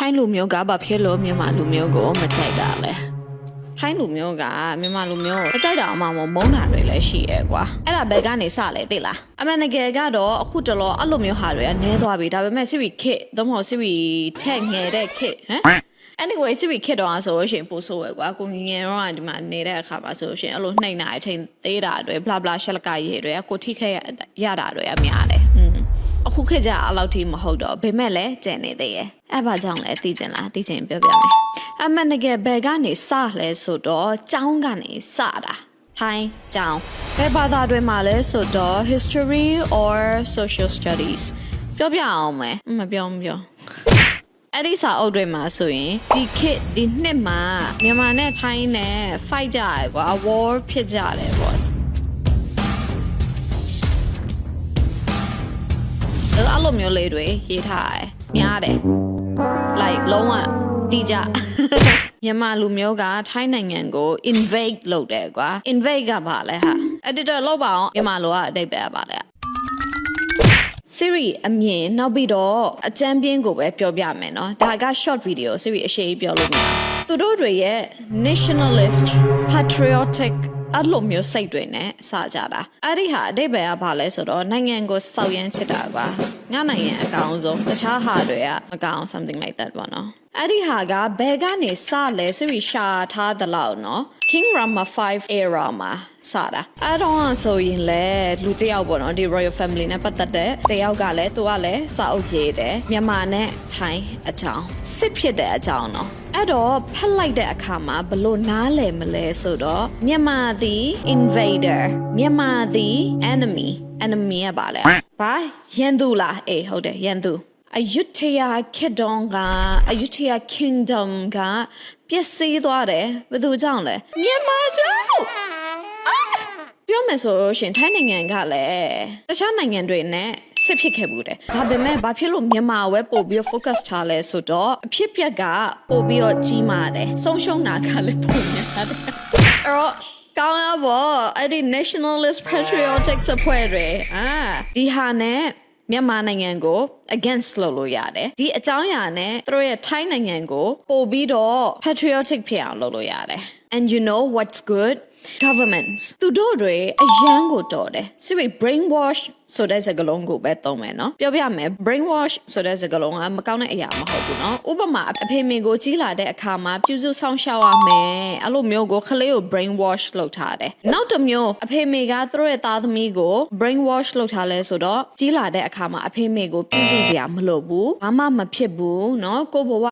ထိုင်းလူမျိုးကဘာဖြစ်လို့မြန်မာလူမျိုးကိုမကြိုက်တာလဲထိုင်းလူမျိုးကမြန်မာလူမျိုးမကြိုက်တာအမှမမုန်းတာတွေလည်းရှိရဲ့ကွာအဲ့ဒါဘယ်ကနေစလဲသိလားအမှန်တကယ်ကတော့အခုတလောအဲ့လိုမျိုးဟာတွေကနည်းသွားပြီဒါပေမဲ့စစ်ပြီးခစ်သို့မဟုတ်စစ်ပြီးထက်ငယ်တဲ့ခစ်ဟမ်anyway စစ်ပြီးခစ်တော့ဆိုလို့ရှိရင်ပို့ဆိုးရယ်ကွာကိုငငယ်တော့ဒီမှာနေတဲ့အခါမှာဆိုလို့ရှိရင်အဲ့လိုနှိမ့်တာအချိန်သေးတာတွေ bla bla ရှက်လကရေးတွေကကိုထိခဲ့ရတာတွေအများတယ်အခုခေတ်ကျအဲ့လောက်ထိမဟုတ်တော့ဘေမဲ့လည်းကျန်နေသေးရဲ့အဲ့ဘာကြောင့်လဲသိချင်လားသိချင်ပြောပြမယ်အမှန်တကယ်ဘယ်ကနေစလဲဆိုတော့ကျောင်းကနေစတာထိုင်းကျောင်းဘယ်ဘာသာတွေမှာလဲဆိုတော့ history or social studies ပြောပြအောင်မယ်မပြောအဲ့ဒီစာအုပ်တွေမှာဆိုရင်ဒီခေတ်ဒီနှစ်မှာမြန်မာနဲ့ထိုင်းနဲ့ fight ကြရကွာ war ဖြစ်ကြတယ်ပေါ့အဲ့လိုမျိုးလေးတွေရေးထားတယ်များတယ် like လုံးဝတီးကြမြန်မာလူမျိုးကထိုင်းနိုင်ငံကို invade လုပ်တယ်ကွာ invade ကဘာလဲဟာ editor လောက်ပါအောင်မြန်မာလိုကအတိတ်ပဲပါလဲseries အမြင်နောက်ပြီးတော့အကြမ်းပြင်းကိုပဲပြောပြမယ်နော်ဒါက short video series အရှိကြီးပြောလို့မရသူတို့တွေရဲ့ nationalist patriotic အဲ့လိုမျိုးစိတ်တွေနဲ့စကြတာအဲ့ဒီဟာအတိတ်ပဲကဘာလဲဆိုတော့နိုင်ငံကိုစောက်ရမ်းချစ်တာကွာငါနိုင်ငံအကောင်ဆုံးတခြားဟာတွေကမကောင် something like that ပေါ့နော်အဲ့ဒီဟာကဘယ်ကနေစလဲဆိုပြီးရှာထားသလောက်နော် King Rama 5 era မှာစတာအဲ့တော့ဆိုရင်လေလူတစ်ယောက်ပေါ့နော်ဒီ royal family နဲ့ပတ်သက်တဲ့တစ်ယောက်ကလည်းသူကလည်းစာအုပ်ရေးတယ်မြန်မာနဲ့ထိုင်းအကြောင်းစစ်ဖြစ်တဲ့အကြောင်းနော်အဲ့တော့ဖတ်လိုက်တဲ့အခါမှာဘလို့နားလည်မလဲဆိုတော့မြန်မာသည် invader မြန်မာသည် enemy ကပါလဲဘာရန်သူလားအေးဟုတ်တယ်ရန်သူAyutthaya Kingdom ကပျက်စီးသွားတယ်ဘယ်သူကြောင့်လဲမြန်မာကြောင့်ပြောမယ်ဆိုရှင်ထိုင်းနိုင်ငံကလည်းတခြားနိုင်ငံတွေနဲ့စစ်ဖြစ်ခဲ့ဘူးတယ်ဒါပေမဲ့ဘာဖြစ်လို့မြန်မာဝဲပို့ပြီး focus ထားလဲဆိုတော့အဖြစ်ပြက်ကပို့ပြီးတော့ကြီးမားတယ်ဆုံးရှုံးတာကလည်းပုံများတယ်အဲ့တော့ကောင်းရပါအဲ့ဒီ nationalist patriotic အဖွဲ့တွေဒီဟာနဲ့မြန်မာနိုင်ငံကို against လုပ်လို့ရတယ်ဒီအကြောင်းအရာနဲ့သူတို့ရဲ့ထိုင်းနိုင်ငံကိုပို့ပြီးတော့ patriotic ဖြစ်အောင်လုပ်လို့ရတယ် and you know what's good governments သူတို့တွေအရန်ကိုတော်တယ်စစ်ပြီး brainwash ဆိုတဲ့စကားလုံးကိုပဲသုံးမယ်နော်ပြောပြမယ် brainwash ဆိုတဲ့စကားလုံးကမကောင်းတဲ့အရာမဟုတ်ဘူးနော်ဥပမာအဖေမေကိုကြီးလာတဲ့အခါမှာပြုစုဆောင်ရှောက်ရမယ်အဲ့လိုမျိုးကိုခလေးကို brainwash လုပ်ထားတယ်နောက်တစ်မျိုးအဖေမေကသူတို့ရဲ့သားသမီးကို brainwash လုပ်ထားလဲဆိုတော့ကြီးလာတဲ့အခါမှာအဖေမေကိုပြုစုစရာမလိုဘူးဘာမှမဖြစ်ဘူးနော်ကိုဘဝ